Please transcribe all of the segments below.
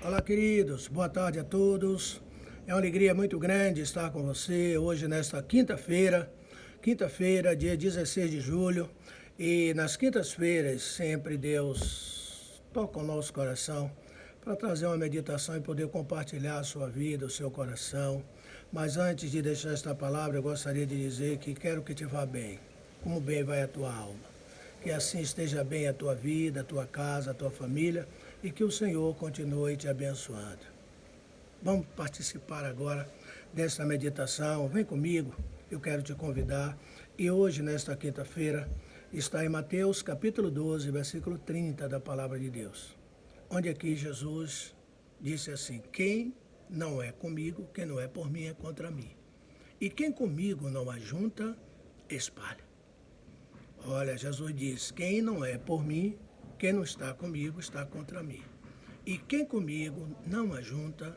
Olá, queridos. Boa tarde a todos. É uma alegria muito grande estar com você hoje nesta quinta-feira, dia 16 de julho. E nas quintas-feiras sempre Deus toca o nosso coração para trazer uma meditação e poder compartilhar a sua vida, o seu coração. Mas antes de deixar esta palavra, eu gostaria de dizer que quero que te vá bem, como bem vai a tua alma. Que assim esteja bem a tua vida, a tua casa, a tua família e que o Senhor continue te abençoando. Vamos participar agora desta meditação. Vem comigo, eu quero te convidar. E hoje, nesta quinta-feira, está em Mateus capítulo 12, versículo 30 da palavra de Deus. Onde aqui Jesus disse assim: quem não é comigo, quem não é por mim, é contra mim. E quem comigo não ajunta, espalha. Olha, Jesus diz: quem não é por mim, quem não está comigo, está contra mim. E quem comigo não ajunta,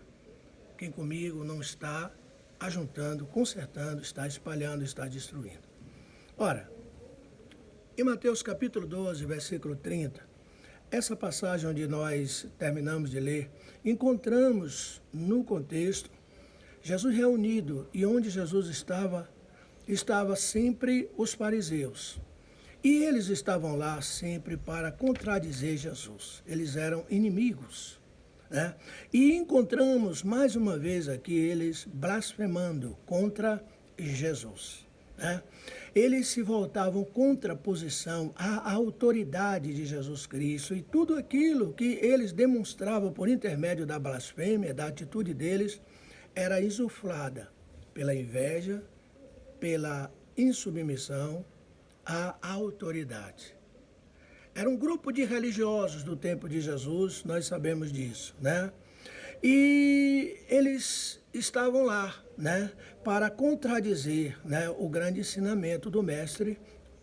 quem comigo não está ajuntando, consertando, está espalhando, está destruindo. Ora, em Mateus capítulo 12, versículo 30, essa passagem onde nós terminamos de ler, encontramos no contexto Jesus reunido, e onde Jesus estava sempre os fariseus. E eles estavam lá sempre para contradizer Jesus. Eles eram inimigos, né? E encontramos mais uma vez aqui eles blasfemando contra Jesus, né? Eles se voltavam contra a posição, a autoridade de Jesus Cristo, e tudo aquilo que eles demonstravam por intermédio da blasfêmia, da atitude deles, era insuflada pela inveja, pela insubmissão à autoridade. Era um grupo de religiosos do tempo de Jesus, nós sabemos disso, né? E eles estavam lá, né, para contradizer, né, o grande ensinamento do mestre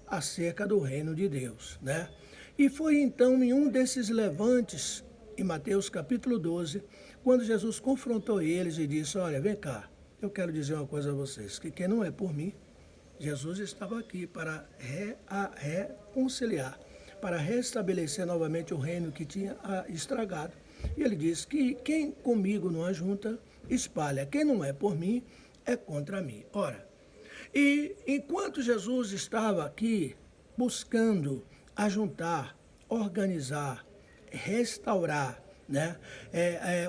acerca do reino de Deus, né? E foi então em um desses levantes, em Mateus capítulo 12, quando Jesus confrontou eles e disse: olha, vem cá, eu quero dizer uma coisa a vocês, que quem não é por mim, Jesus estava aqui para reconciliar, para restabelecer novamente o reino que tinha estragado. E ele disse que quem comigo não ajunta, espalha. Quem não é por mim, é contra mim. Ora, e enquanto Jesus estava aqui buscando ajuntar, organizar, restaurar, né,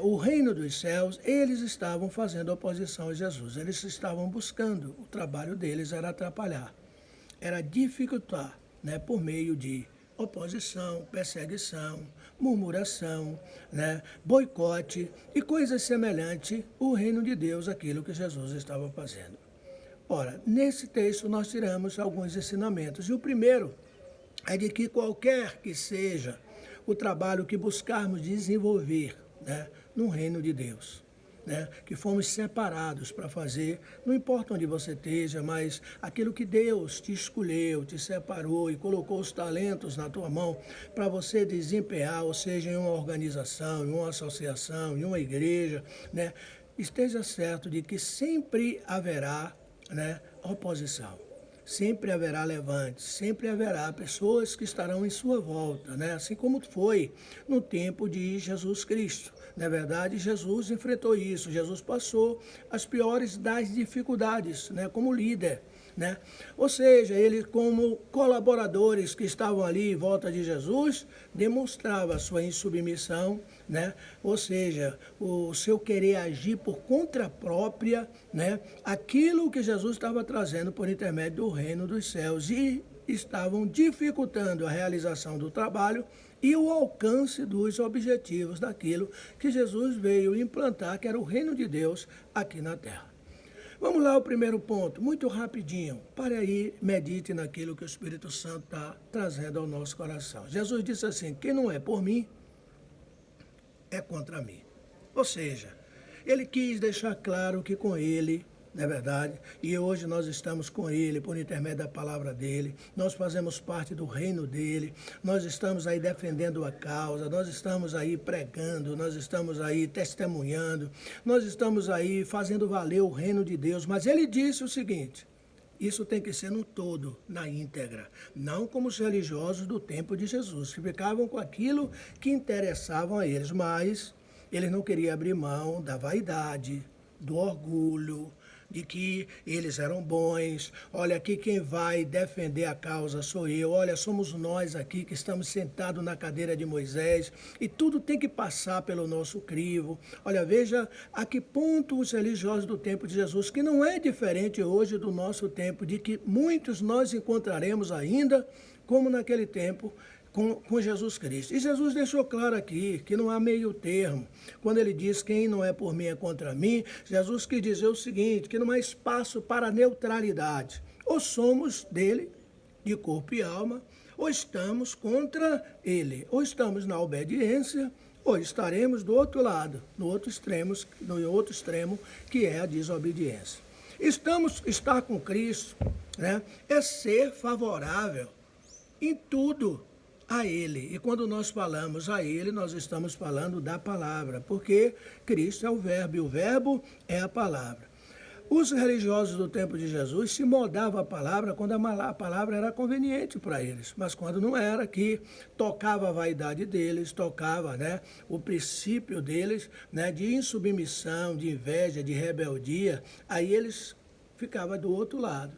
o reino dos céus, eles estavam fazendo oposição a Jesus. Eles estavam buscando, o trabalho deles era atrapalhar, era dificultar, né, por meio de oposição, perseguição, murmuração, né, boicote e coisas semelhantes, o reino de Deus, aquilo que Jesus estava fazendo. Ora, nesse texto nós tiramos alguns ensinamentos, e o primeiro é de que qualquer que seja o trabalho que buscarmos desenvolver, né, no reino de Deus, né, que fomos separados para fazer, não importa onde você esteja, mas aquilo que Deus te escolheu, te separou e colocou os talentos na tua mão para você desempenhar, ou seja, em uma organização, em uma associação, em uma igreja, né, esteja certo de que sempre haverá, né, oposição. Sempre haverá levantes, sempre haverá pessoas que estarão em sua volta, né? Assim como foi no tempo de Jesus Cristo. Na verdade, Jesus enfrentou isso, Jesus passou as piores das dificuldades, né, como líder, né? Ou seja, ele, como colaboradores que estavam ali em volta de Jesus, demonstrava a sua insubmissão, né? Ou seja, o seu querer agir por conta própria, né, aquilo que Jesus estava trazendo por intermédio do reino dos céus, e estavam dificultando a realização do trabalho e o alcance dos objetivos daquilo que Jesus veio implantar, que era o reino de Deus aqui na terra. Vamos lá, o primeiro ponto, muito rapidinho. Pare aí, medite naquilo que o Espírito Santo está trazendo ao nosso coração. Jesus disse assim: quem não é por mim, é contra mim. Ou seja, ele quis deixar claro que com ele, não é verdade? E hoje nós estamos com ele por intermédio da palavra dele, nós fazemos parte do reino dele, nós estamos aí defendendo a causa, nós estamos aí pregando, nós estamos aí testemunhando, nós estamos aí fazendo valer o reino de Deus. Mas ele disse o seguinte: isso tem que ser no todo, na íntegra, não como os religiosos do tempo de Jesus, que ficavam com aquilo que interessavam a eles, mas Ele não queria abrir mão da vaidade, do orgulho, de que eles eram bons. Olha, aqui quem vai defender a causa sou eu. Olha, somos nós aqui que estamos sentados na cadeira de Moisés e tudo tem que passar pelo nosso crivo. Olha, veja a que ponto os religiosos do tempo de Jesus, que não é diferente hoje do nosso tempo, de que muitos nós encontraremos ainda, como naquele tempo, com Jesus Cristo. E Jesus deixou claro aqui que não há meio termo. Quando ele diz quem não é por mim é contra mim, Jesus quis dizer o seguinte, que não há espaço para neutralidade. Ou somos dele, de corpo e alma, ou estamos contra ele. Ou estamos na obediência, ou estaremos do outro lado, no outro extremo, que é a desobediência. Estar com Cristo, né, é ser favorável em tudo a Ele. E quando nós falamos a Ele, nós estamos falando da palavra, porque Cristo é o verbo e o verbo é a palavra. Os religiosos do tempo de Jesus se moldavam a palavra quando a palavra era conveniente para eles, mas quando não era, que tocava a vaidade deles, tocava, né, o princípio deles, né, de insubmissão, de inveja, de rebeldia, aí eles ficavam do outro lado.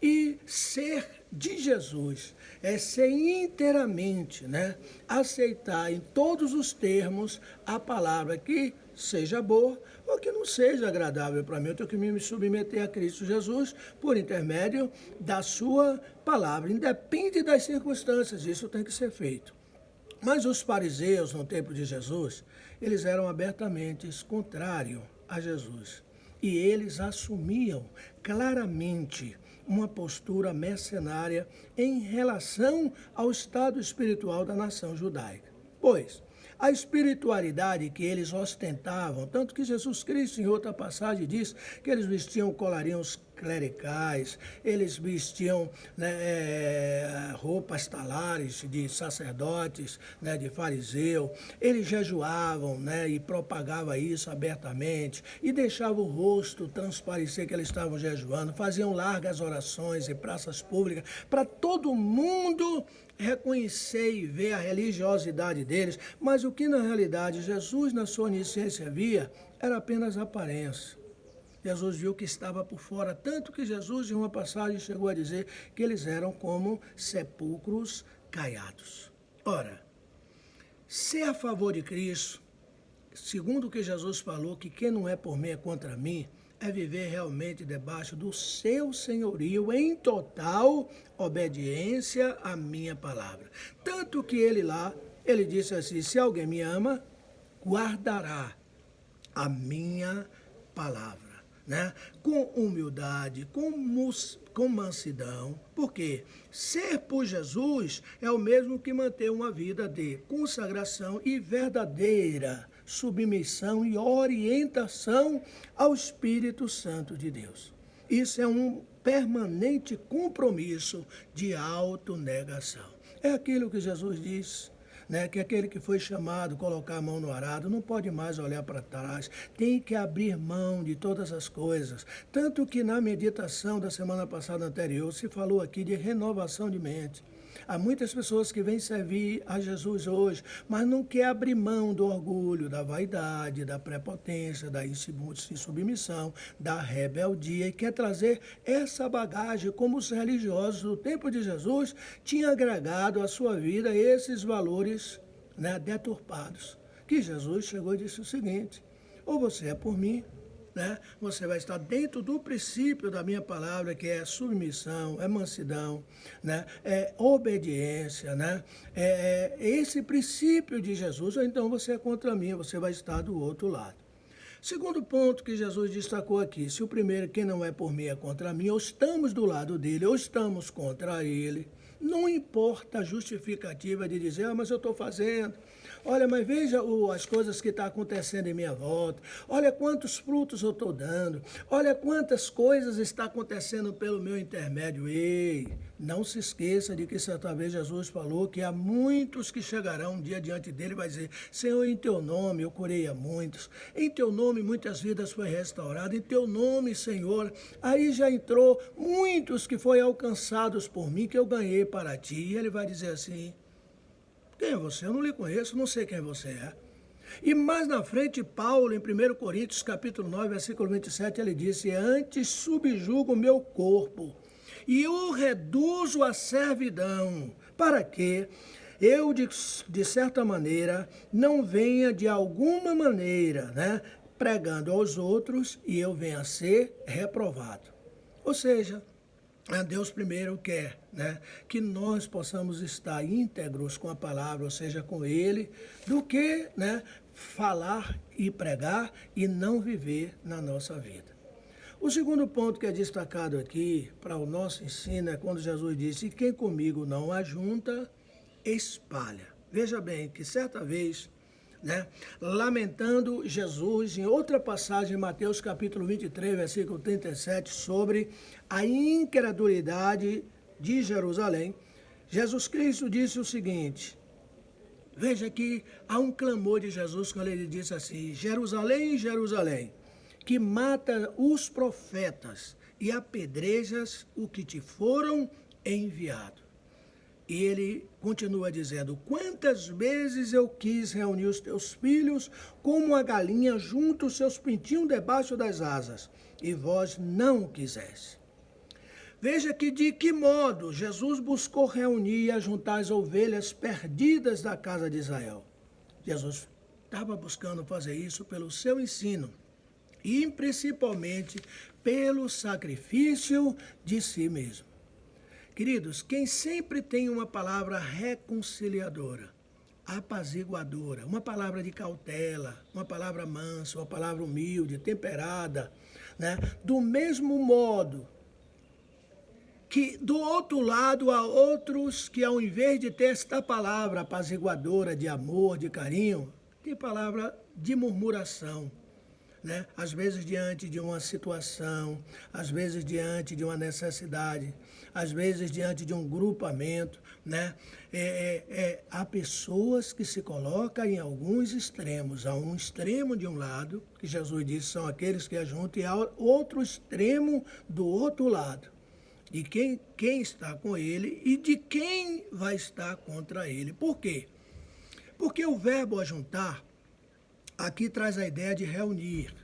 E ser de Jesus é ser inteiramente, né, aceitar em todos os termos a palavra que seja boa ou que não seja agradável para mim. Eu tenho que me submeter a Cristo Jesus por intermédio da sua palavra. Independe das circunstâncias, isso tem que ser feito. Mas os fariseus, no tempo de Jesus, eles eram abertamente contrários a Jesus. E eles assumiam claramente uma postura mercenária em relação ao estado espiritual da nação judaica. Pois a espiritualidade que eles ostentavam, tanto que Jesus Cristo, em outra passagem, diz que eles vestiam colarinhos clericais, eles vestiam, né, roupas talares de sacerdotes, né, de fariseu, eles jejuavam, né, e propagavam isso abertamente, e deixavam o rosto transparecer que eles estavam jejuando, faziam largas orações em praças públicas, para todo mundo reconhecer e ver a religiosidade deles, mas o que na realidade Jesus na sua onisciência via era apenas aparência. Jesus viu que estava por fora, tanto que Jesus em uma passagem chegou a dizer que eles eram como sepulcros caiados. Ora, ser a favor de Cristo, segundo o que Jesus falou, que quem não é por mim é contra mim, é viver realmente debaixo do seu senhorio, em total obediência à minha palavra. Tanto que ele disse assim, se alguém me ama, guardará a minha palavra, né? Com humildade, com mansidão, porque ser por Jesus é o mesmo que manter uma vida de consagração e verdadeira submissão e orientação ao Espírito Santo de Deus. Isso é um permanente compromisso de autonegação. É aquilo que Jesus disse, né, que aquele que foi chamado, colocar a mão no arado, não pode mais olhar para trás, tem que abrir mão de todas as coisas. Tanto que na meditação da semana passada anterior, se falou aqui de renovação de mente. Há muitas pessoas que vêm servir a Jesus hoje, mas não quer abrir mão do orgulho, da vaidade, da prepotência, da insubmissão, da rebeldia, e quer trazer essa bagagem como os religiosos do tempo de Jesus tinham agregado à sua vida esses valores, né, deturpados. Que Jesus chegou e disse o seguinte, ou você é por mim, né? Você vai estar dentro do princípio da minha palavra, que é submissão, é mansidão, né? É obediência, né? É esse princípio de Jesus, ou então você é contra mim, você vai estar do outro lado. Segundo ponto que Jesus destacou aqui, se o primeiro, quem não é por mim, é contra mim, ou estamos do lado dele, ou estamos contra ele, não importa a justificativa de dizer, mas eu estou fazendo. Olha, mas veja as coisas que estão acontecendo em minha volta. Olha quantos frutos eu estou dando. Olha quantas coisas estão acontecendo pelo meu intermédio. Ei, não se esqueça de que certa vez Jesus falou que há muitos que chegarão um dia diante dele e vai dizer, Senhor, em teu nome eu curei a muitos. Em teu nome muitas vidas foi restauradas. Em teu nome, Senhor, aí já entrou muitos que foram alcançados por mim, que eu ganhei para ti. E ele vai dizer assim, quem é você? Eu não lhe conheço, não sei quem você é. E mais na frente, Paulo, em 1 Coríntios, capítulo 9, versículo 27, ele disse: antes subjugo o meu corpo e o reduzo à servidão, para que eu, de certa maneira, não venha de alguma maneira, né, pregando aos outros e eu venha a ser reprovado. Ou seja, Deus primeiro quer, né, que nós possamos estar íntegros com a palavra, ou seja, com Ele, do que, né, falar e pregar e não viver na nossa vida. O segundo ponto que é destacado aqui para o nosso ensino é quando Jesus disse: quem comigo não ajunta, espalha. Veja bem que certa vez, né, lamentando Jesus, em outra passagem, Mateus capítulo 23, versículo 37, sobre a incredulidade de Jerusalém, Jesus Cristo disse o seguinte: veja que há um clamor de Jesus quando ele disse assim: Jerusalém, Jerusalém, que mata os profetas e apedrejas o que te foram enviados. E ele continua dizendo: quantas vezes eu quis reunir os teus filhos como a galinha junta os seus pintinhos debaixo das asas, e vós não o quiseste. Veja que de que modo Jesus buscou reunir e ajuntar as ovelhas perdidas da casa de Israel. Jesus estava buscando fazer isso pelo seu ensino e principalmente pelo sacrifício de si mesmo. Queridos, quem sempre tem uma palavra reconciliadora, apaziguadora, uma palavra de cautela, uma palavra mansa, uma palavra humilde, temperada, né? Do mesmo modo que do outro lado há outros que, ao invés de ter esta palavra apaziguadora de amor, de carinho, tem palavra de murmuração, né? Às vezes diante de uma situação, às vezes diante de uma necessidade, às vezes diante de um grupamento, né? Há pessoas que se colocam em alguns extremos. Há um extremo de um lado, que Jesus disse são aqueles que ajuntam, e há outro extremo do outro lado, de quem está com ele e de quem vai estar contra ele. Por quê? Porque o verbo ajuntar aqui traz a ideia de reunir,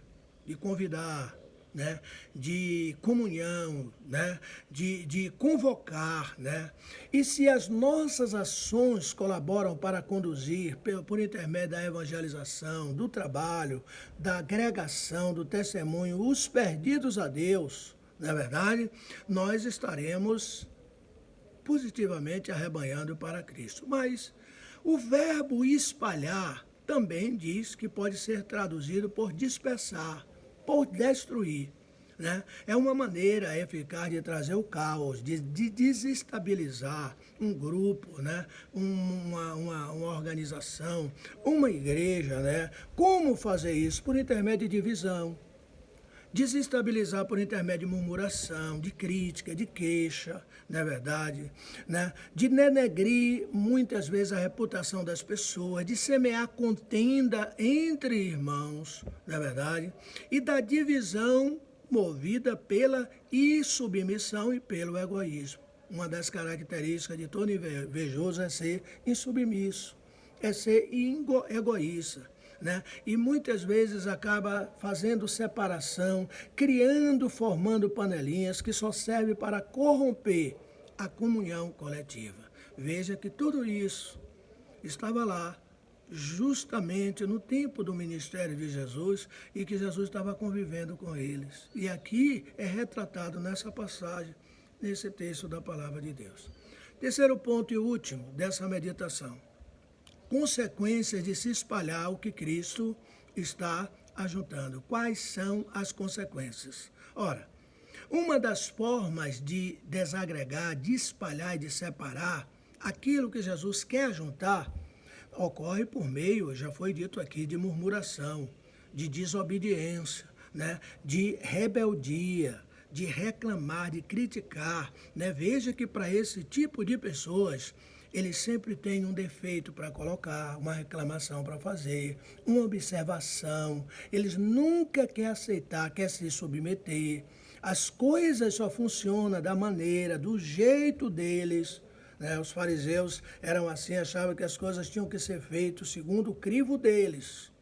de convidar, né, de comunhão, né, de convocar, né? E se as nossas ações colaboram para conduzir, por intermédio da evangelização, do trabalho, da agregação, do testemunho, os perdidos a Deus, não é verdade? Nós estaremos positivamente arrebanhando para Cristo. Mas o verbo espalhar também diz que pode ser traduzido por dispersar, por destruir, né? É uma maneira eficaz de trazer o caos, de desestabilizar um grupo, né? Uma organização, uma igreja, né? Como fazer isso? Por intermédio de divisão. Desestabilizar por intermédio de murmuração, de crítica, de queixa, não é verdade? Né? De denegrir muitas vezes a reputação das pessoas, de semear contenda entre irmãos, não é verdade? E da divisão movida pela insubmissão e pelo egoísmo. Uma das características de todo invejoso é ser insubmisso, é ser egoísta. Né? E muitas vezes acaba fazendo separação, formando panelinhas que só servem para corromper a comunhão coletiva. Veja que tudo isso estava lá justamente no tempo do ministério de Jesus e que Jesus estava convivendo com eles. E aqui é retratado nessa passagem, nesse texto da palavra de Deus. Terceiro ponto e último dessa meditação: consequências de se espalhar o que Cristo está ajuntando. Quais são as consequências? Ora, uma das formas de desagregar, de espalhar e de separar aquilo que Jesus quer juntar ocorre por meio, já foi dito aqui, de murmuração, de desobediência, né? De rebeldia, de reclamar, de criticar, né? Veja que para esse tipo de pessoas, eles sempre têm um defeito para colocar, uma reclamação para fazer, uma observação. Eles nunca querem aceitar, querem se submeter. As coisas só funcionam da maneira, do jeito deles, né? Os fariseus eram assim, achavam que as coisas tinham que ser feitas segundo o crivo deles.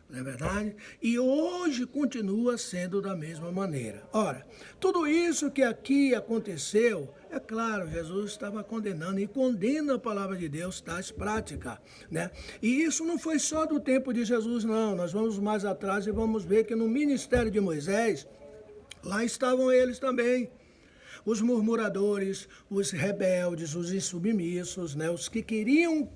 não é verdade? E hoje continua sendo da mesma maneira. Ora, tudo isso que aqui aconteceu, é claro, Jesus estava condenando e condena a palavra de Deus, tais práticas, né? E isso não foi só do tempo de Jesus, não. Nós vamos mais atrás e vamos ver que no ministério de Moisés, lá estavam eles também. Os murmuradores, os rebeldes, os insubmissos, né? Os que queriam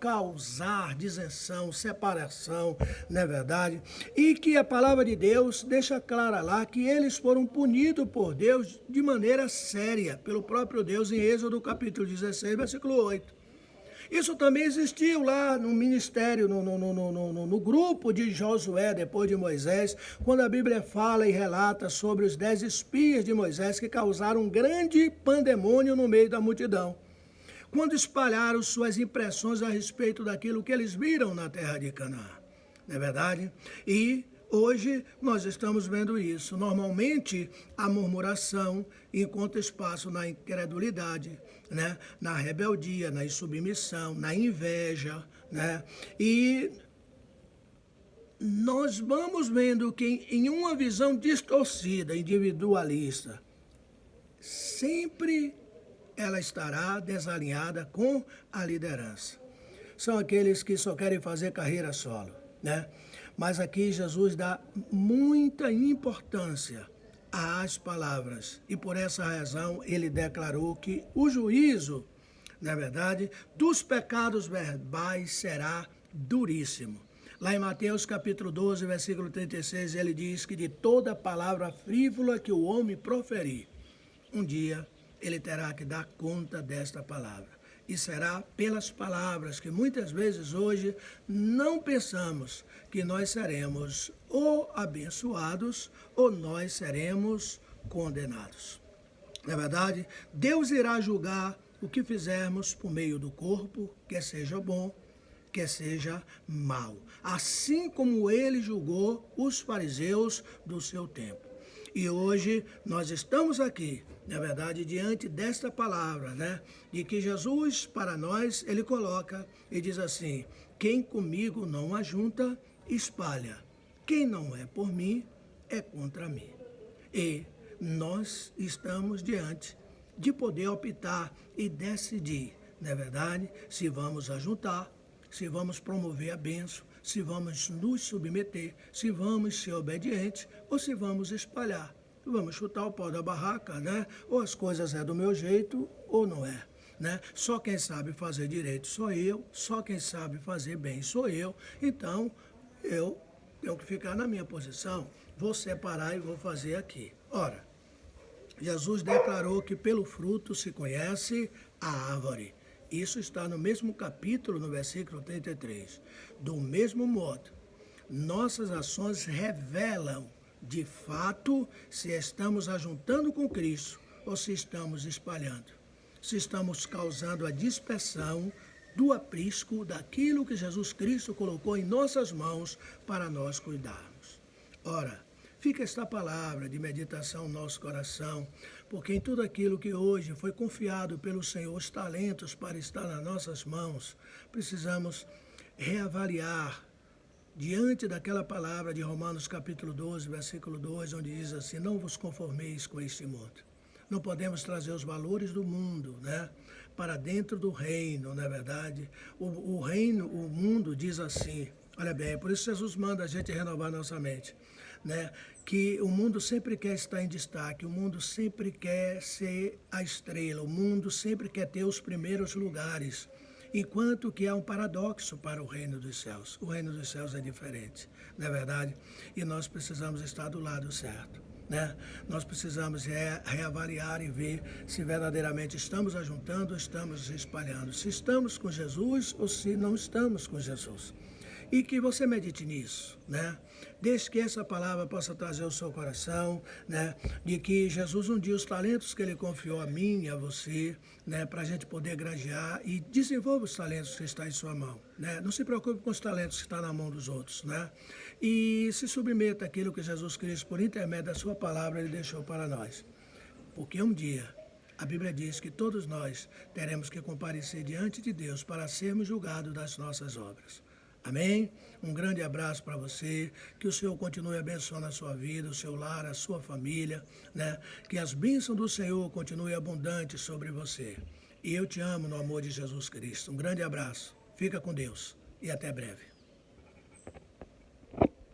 causar disenção, separação, não é verdade? E que a palavra de Deus deixa clara lá que eles foram punidos por Deus de maneira séria, pelo próprio Deus, em Êxodo capítulo 16, versículo 8. Isso também existiu lá no ministério, no grupo de Josué, depois de Moisés, quando a Bíblia fala e relata sobre os 10 espias de Moisés que causaram um grande pandemônio no meio da multidão, quando espalharam suas impressões a respeito daquilo que eles viram na terra de Canaã. Não é verdade? E hoje nós estamos vendo isso. Normalmente a murmuração encontra espaço na incredulidade, né? Na rebeldia, na insubmissão, na inveja, né? E nós vamos vendo que em uma visão distorcida, individualista, sempre ela estará desalinhada com a liderança. São aqueles que só querem fazer carreira solo, né? Mas aqui Jesus dá muita importância às palavras. E por essa razão ele declarou que o juízo, na verdade, dos pecados verbais será duríssimo. Lá em Mateus capítulo 12, versículo 36, ele diz que de toda palavra frívola que o homem proferir, um dia ele terá que dar conta desta palavra. E será pelas palavras que muitas vezes hoje não pensamos que nós seremos ou abençoados ou nós seremos condenados. Na verdade, Deus irá julgar o que fizermos por meio do corpo, quer seja bom, quer seja mal. Assim como ele julgou os fariseus do seu tempo. E hoje nós estamos aqui, na verdade, diante desta palavra, né? De que Jesus, para nós, ele coloca e diz assim: quem comigo não ajunta, espalha. Quem não é por mim, é contra mim. E nós estamos diante de poder optar e decidir, não é verdade? Se vamos ajuntar, se vamos promover a bênção, se vamos nos submeter, se vamos ser obedientes ou se vamos espalhar. Vamos chutar o pau da barraca, né? Ou as coisas é do meu jeito ou não é, né? Só quem sabe fazer direito sou eu, só quem sabe fazer bem sou eu. Então, eu tenho que ficar na minha posição, vou separar e vou fazer aqui. Ora, Jesus declarou que pelo fruto se conhece a árvore. Isso está no mesmo capítulo, no versículo 33. Do mesmo modo, nossas ações revelam, de fato, se estamos ajuntando com Cristo ou se estamos espalhando. Se estamos causando a dispersão do aprisco daquilo que Jesus Cristo colocou em nossas mãos para nós cuidarmos. Ora, fica esta palavra de meditação no nosso coração, porque em tudo aquilo que hoje foi confiado pelo Senhor, os talentos para estar nas nossas mãos, precisamos reavaliar diante daquela palavra de Romanos capítulo 12, versículo 2, onde diz assim: não vos conformeis com este mundo. Não podemos trazer os valores do mundo, né, para dentro do reino, não é verdade? O reino, o mundo diz assim, olha bem, por isso Jesus manda a gente renovar nossa mente, né? Que o mundo sempre quer estar em destaque, o mundo sempre quer ser a estrela, o mundo sempre quer ter os primeiros lugares, enquanto que há um paradoxo para o reino dos céus. O reino dos céus é diferente, não é verdade? E nós precisamos estar do lado certo, né? Nós precisamos reavaliar e ver se verdadeiramente estamos ajuntando ou estamos espalhando, se estamos com Jesus ou se não estamos com Jesus. E que você medite nisso, né? Desde que essa palavra possa trazer ao seu coração, né? De que Jesus um dia os talentos que ele confiou a mim e a você, né? Para a gente poder granjear e desenvolva os talentos que estão em sua mão, né? Não se preocupe com os talentos que estão na mão dos outros, né? E se submeta àquilo que Jesus Cristo, por intermédio da sua palavra, ele deixou para nós. Porque um dia a Bíblia diz que todos nós teremos que comparecer diante de Deus para sermos julgados das nossas obras. Amém? Um grande abraço para você, que o Senhor continue abençoando a sua vida, o seu lar, a sua família, né? Que as bênçãos do Senhor continuem abundantes sobre você. E eu te amo no amor de Jesus Cristo. Um grande abraço, fica com Deus e até breve.